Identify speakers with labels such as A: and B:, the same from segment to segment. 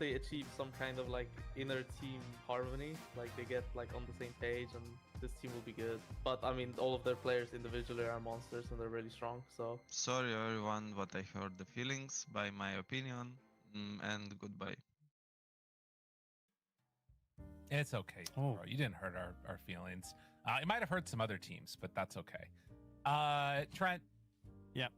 A: they achieve some kind of like inner team harmony, like they get like on the same page, and this team will be good. But I mean, all of their players individually are monsters and they're really strong. So
B: Sorry everyone, but I hurt the feelings by my opinion, and goodbye.
C: It's okay, bro. You didn't hurt our feelings. It might have hurt some other teams, but that's okay. Trent.
D: Yep.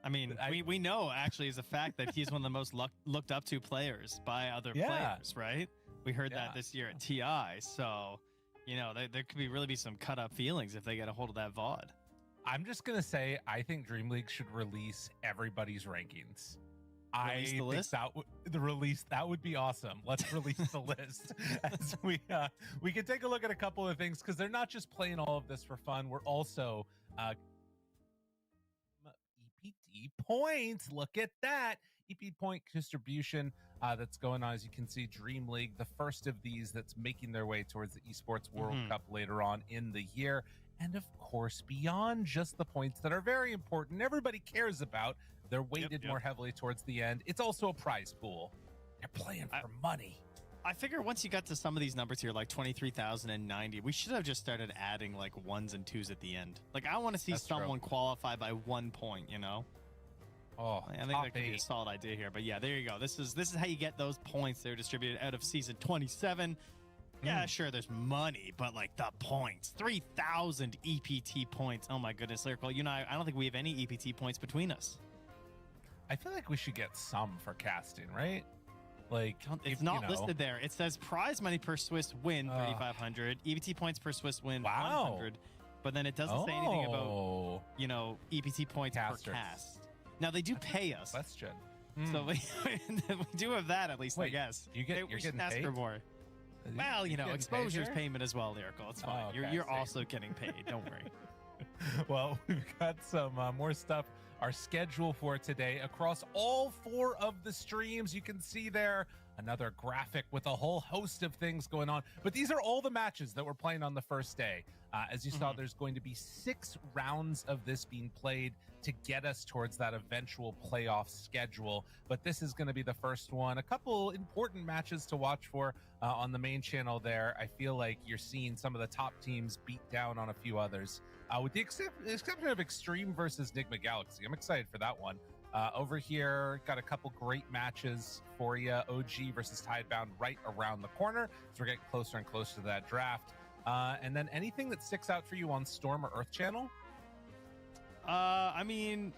D: I mean, we know actually is a fact that he's one of the most looked up to players by other players, right? We heard that this year at TI. So, you know, there could really be some cut up feelings if they get a hold of that VOD.
C: I'm just going to say, I think Dreamleague should release everybody's rankings.
D: Release the list?
C: That would be awesome. Let's release the list as we can take a look at a couple of things, because they're not just playing all of this for fun. We're also EPT points. Look at that. EP point distribution that's going on. As you can see, Dreamleague, the first of these that's making their way towards the Esports World Cup later on in the year. And of course, beyond just the points that are very important, everybody cares about, they're weighted more heavily towards the end. It's also a prize pool. They're playing for money.
D: I figure once you got to some of these numbers here, like 23,090, we should have just started adding like 1s and 2s at the end. Like, I want to see someone qualify by 1 point, you know?
C: Oh,
D: I think that could be a solid idea here. But yeah, there you go. This is how you get those points. They're distributed out of season 27. Yeah, sure, there's money, but like the points, 3,000 EPT points. Oh my goodness, Lyrical, you and I don't think we have any EPT points between us.
C: I feel like we should get some for casting, right? Like,
D: it's not listed there. It says prize money per Swiss win 3,500, EPT points per Swiss win 100, but then it doesn't say anything about, you know, EPT points per cast. Now they do pay us.
C: Question.
D: So we do have that at least, I guess.
C: You're getting
D: ask
C: paid
D: for more. Well, you know, exposure's payment as well, Lyrical. It's fine. You're also getting paid. Don't worry.
C: Well, we've got some more stuff. Our schedule for today across all 4 of the streams. You can see there another graphic with a whole host of things going on. But these are all the matches that we're playing on the first day. As you saw, there's going to be 6 rounds of this being played to get us towards that eventual playoff schedule. But this is going to be the first one. A couple important matches to watch for on the main channel there. I feel like you're seeing some of the top teams beat down on a few others, with the exception of Extreme versus Nigma Galaxy. I'm excited for that one. Over here, got a couple great matches for you. OG versus Tidebound right around the corner as we're getting closer and closer to that draft. And then anything that sticks out for you on Storm or Earth channel?
D: I mean,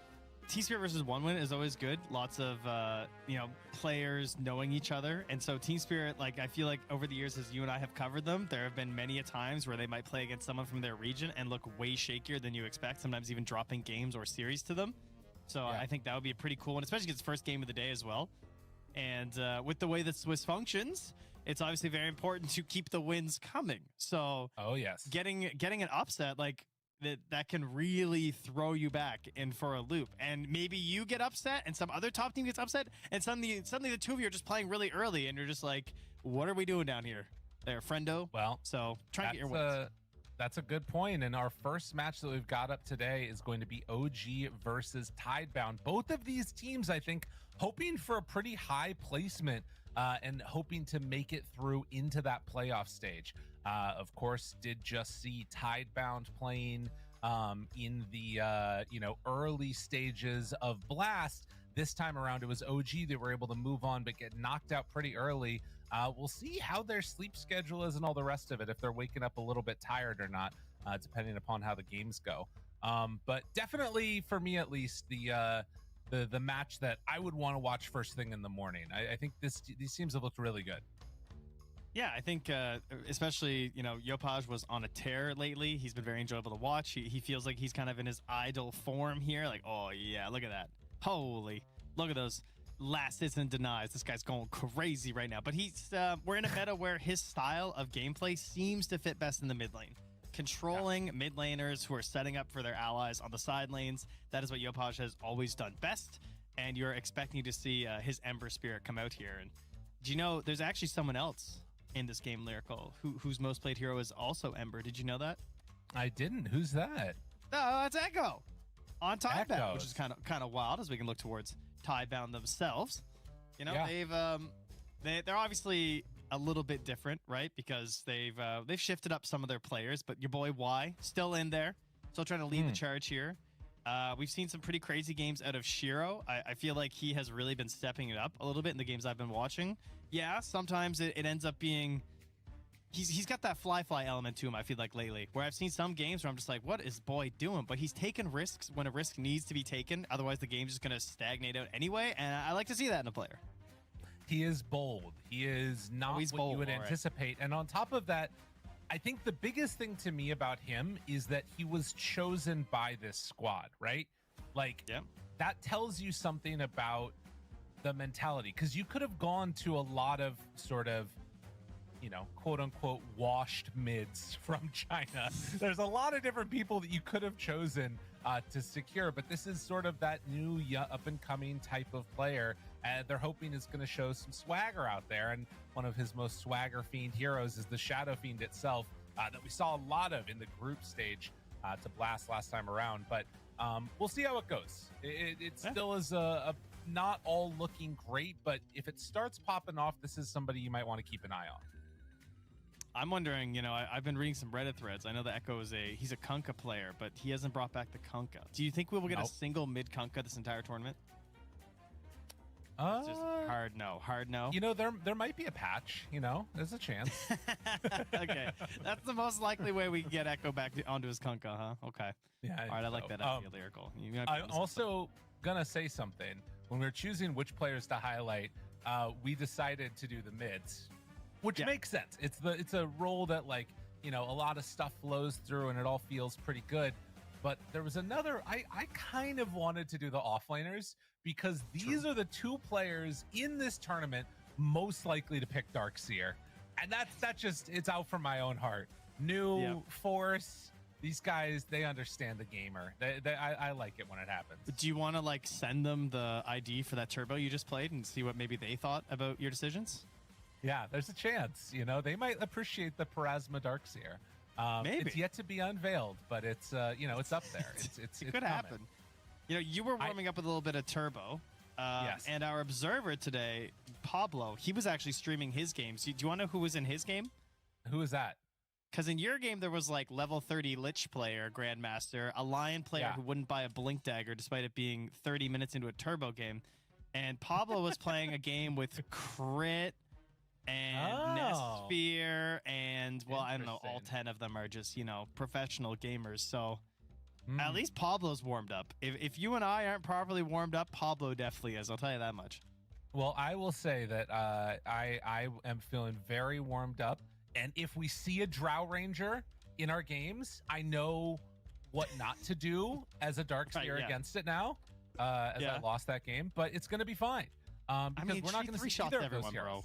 D: T-Spirit versus OneWin is always good. Lots of, you know, players knowing each other. And so Team Spirit, like, I feel like over the years as you and I have covered them, there have been many a times where they might play against someone from their region and look way shakier than you expect, sometimes even dropping games or series to them. So I think that would be a pretty cool one, especially because it's first game of the day as well. And with the way that Swiss functions, it's obviously very important to keep the wins coming. So getting an upset, like, that can really throw you back in for a loop, and maybe you get upset and some other top team gets upset, and suddenly the two of you are just playing really early and you're just like, what are we doing down here there, friendo?
C: Well,
D: so try to get your wins.
C: That's a good point. And our first match that we've got up today is going to be OG versus Tidebound. Both of these teams, I think, hoping for a pretty high placement and hoping to make it through into that playoff stage. Of course, did just see Tidebound playing in the early stages of Blast. This time around, it was OG that were able to move on but get knocked out pretty early. We'll see how their sleep schedule is and all the rest of it, if they're waking up a little bit tired or not, depending upon how the games go. But definitely, for me at least, the match that I would want to watch first thing in the morning. I think these teams have looked really good.
D: Yeah, I think especially, you know, Yopaj was on a tear lately. He's been very enjoyable to watch. He feels like he's kind of in his idle form here. Like, oh, yeah, look at that. Holy, look at those last hits and denies. This guy's going crazy right now. But we're in a meta where his style of gameplay seems to fit best in the mid lane. Controlling mid laners who are setting up for their allies on the side lanes. That is what Yopaj has always done best. And you're expecting to see his Ember Spirit come out here. And do you know, there's actually someone else in this game, Lyrical, whose most played hero is also Ember. Did you know that?
C: I didn't. Who's that?
D: It's Echo on Tidebound, which is kind of wild as we can look towards Tidebound themselves. You know, they're obviously a little bit different, right? Because they've shifted up some of their players, but your boy Y still in there, still trying to lead the charge here. We've seen some pretty crazy games out of Shiro. I feel like he has really been stepping it up a little bit in the games I've been watching. Yeah, sometimes it ends up being he's got that fly element to him, I feel like, lately, where I've seen some games where I'm just like, what is boy doing? But he's taking risks when a risk needs to be taken. Otherwise, the game's just going to stagnate out anyway, and I like to see that in a player.
C: He is bold. He is not what
D: bold,
C: you would
D: all right.
C: anticipate. And on top of that, I think the biggest thing to me about him is that he was chosen by this squad, right? Like, that tells you something about the mentality, because you could have gone to a lot of sort of, you know, quote unquote washed mids from China. There's a lot of different people that you could have chosen to secure, but this is sort of that new up and coming type of player. They're hoping is going to show some swagger out there, and one of his most swagger fiend heroes is the Shadow Fiend itself, that we saw a lot of in the group stage to Blast last time around. But we'll see how it goes. It still is a not all looking great, but if it starts popping off, this is somebody you might want to keep an eye on.
D: I'm wondering, you know, I've been reading some Reddit threads. I know that Echo he's a Kunkka player, but he hasn't brought back the Kunkka. Do you think we will get a single mid Kunkka this entire tournament? It's just hard no.
C: You know, there might be a patch, you know, there's a chance.
D: Okay, that's the most likely way we can get Echo back onto his Kunkka, huh? Okay.
C: Yeah.
D: All right, I like that idea, lyrical.
C: I'm also gonna say something. When we were choosing which players to highlight, we decided to do the mids, which makes sense. It's a role that, like, you know, a lot of stuff flows through and it all feels pretty good. But there was another, I kind of wanted to do the offlaners, because these are the two players in this tournament most likely to pick Darkseer. And that's just, it's out from my own heart. New Force, these guys, they understand the gamer. I like it when it happens.
D: Do you want to, like, send them the ID for that turbo you just played and see what maybe they thought about your decisions?
C: Yeah, there's a chance. You know, they might appreciate the Parasma Darkseer.
D: Maybe.
C: It's yet to be unveiled, but it's you know, it's up there.
D: It could happen. You know, you were warming up with a little bit of turbo.
C: Yes.
D: And our observer today, Pablo, he was actually streaming his games. Do you want to know who was in his game?
C: Who is that?
D: Because in your game, there was like level 30 Lich player, Grandmaster, a Lion player who wouldn't buy a Blink Dagger despite it being 30 minutes into a turbo game. And Pablo was playing a game with Crit and Nestsphere, and, well, I don't know, all 10 of them are just, you know, professional gamers. So at least Pablo's warmed up. If you and I aren't properly warmed up, Pablo definitely is. I'll tell you that much.
C: Well, I will say that I am feeling very warmed up. And if we see a Drow Ranger in our games, I know what not to do as a Darkseer against it now, as I lost that game. But it's going to be fine. Because
D: I mean,
C: we're not going to see either of those heroes.
D: Bro.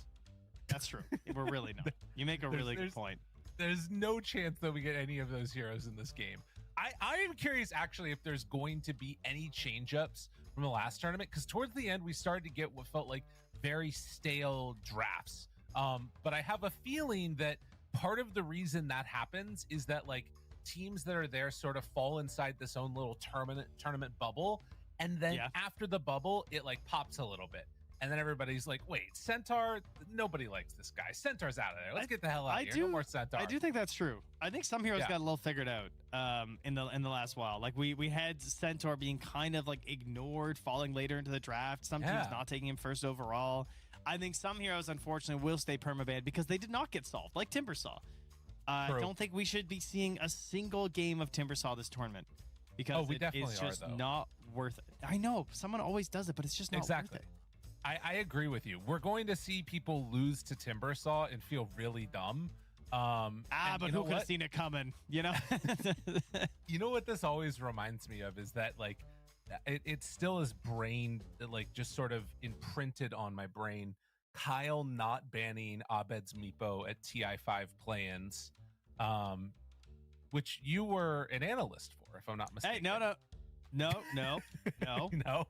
D: That's true. We're really not. You make a really good point.
C: There's no chance that we get any of those heroes in this game. I am curious, actually, if there's going to be any change-ups from the last tournament, because towards the end, we started to get what felt like very stale drafts. But I have a feeling that part of the reason that happens is that, like, teams that are there sort of fall inside this own little tournament bubble, and then after the bubble, it, like, pops a little bit. And then everybody's like, wait, Centaur? Nobody likes this guy. Centaur's out of there. Let's get the hell out of here. No more Centaur.
D: I do think that's true. I think some heroes got a little figured out in the last while. Like, we had Centaur being kind of, like, ignored, falling later into the draft. Some teams not taking him first overall. I think some heroes, unfortunately, will stay permabanned because they did not get solved, like Timbersaw. I don't think we should be seeing a single game of Timbersaw this tournament because it's just not worth it. I know. Someone always does it, but it's just not worth it.
C: I agree with you. We're going to see people lose to Timbersaw and feel really dumb.
D: But who could have seen it coming? You know?
C: You know what this always reminds me of is that, like, it still is brain, like, just sort of imprinted on my brain. Kyle not banning Abed's Meepo at TI5 play-ins, which you were an analyst for, if I'm not mistaken.
D: Hey, no.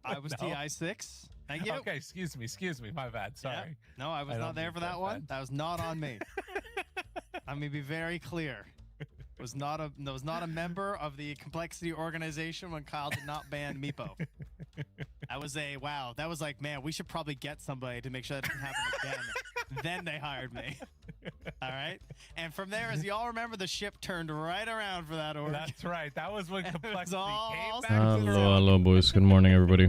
D: I was TI6. Thank you.
C: Okay, excuse me. My bad. Sorry.
D: Yeah. No, I was not there for that one. That was not on me. Let me be very clear. Was not a member of the Complexity organization when Kyle did not ban Meepo. That was like, man, we should probably get somebody to make sure that doesn't happen again. Then they hired me. All right. And from there, as y'all remember, the ship turned right around for that org.
C: That's right. That was when complexity
D: all
C: came back.
D: Hello,
C: to the
E: Hello,
C: zone.
E: hello, boys. Good morning, everybody.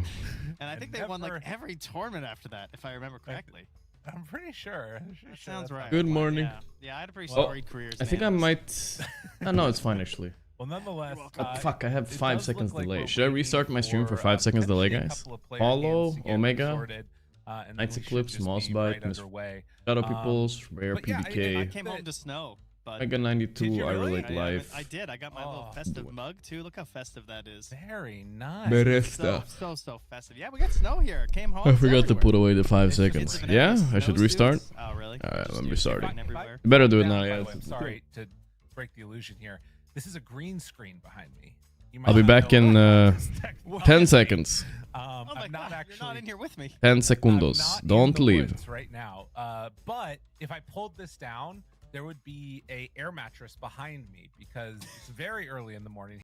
D: And I think they won like every tournament after that, if I remember correctly.
C: I'm pretty sure.
D: That sounds right.
E: Good morning.
D: Yeah, I had a pretty
C: Well,
D: storied career.
E: I think I might. No, it's fine actually.
C: Well, nonetheless,
E: Oh, fuck, I have
C: it
E: 5
C: does
E: seconds
C: look like
E: delay.
C: we're
E: Should I
C: waiting
E: restart my stream for 5 seconds delay,
C: potentially a
E: guys?
C: couple of player
E: Follow,
C: games to get
E: Omega,
C: sorted, and then
E: Knights
C: we should
E: Eclipse,
C: just be
E: Mossbite,
C: right
E: Miss
C: underway.
E: Shadow Peoples, Rare
C: but yeah, I
E: PBK,
D: came home to snow. But
E: Mega 92,
C: Did you
E: I
C: really?
E: Relate Live.
D: I did. I got my little
C: Oh.
D: festive mug too. Look how festive that is.
C: Very nice.
E: Beresta.
D: So festive. Yeah, we got snow here. Came home.
E: I
D: it's
E: forgot to
D: everywhere.
E: put away the 5
C: It's just-
E: seconds.
D: It's
E: Yeah,
D: bananas.
E: I should
D: Snowsuits?
E: restart.
D: Oh, really?
E: Alright,
D: Just
E: I'm
D: do
E: restarting.
D: fucking everywhere.
E: You better do it
C: Down,
E: now,
C: by the
E: yeah.
C: way, I'm sorry to break the illusion here. This is a green screen behind me. You
E: I'll
C: might
E: be
C: not
E: back
C: know
E: in
C: about this technology.
E: 10 seconds.
D: Oh my
C: I'm not
D: God,
C: actually.
D: you're not in here with me.
E: 10
C: I'm
E: segundos.
C: not in
E: Don't
C: the
E: leave.
C: woods right now. But if I pulled this down, there would be a air mattress behind me because it's very early in the morning.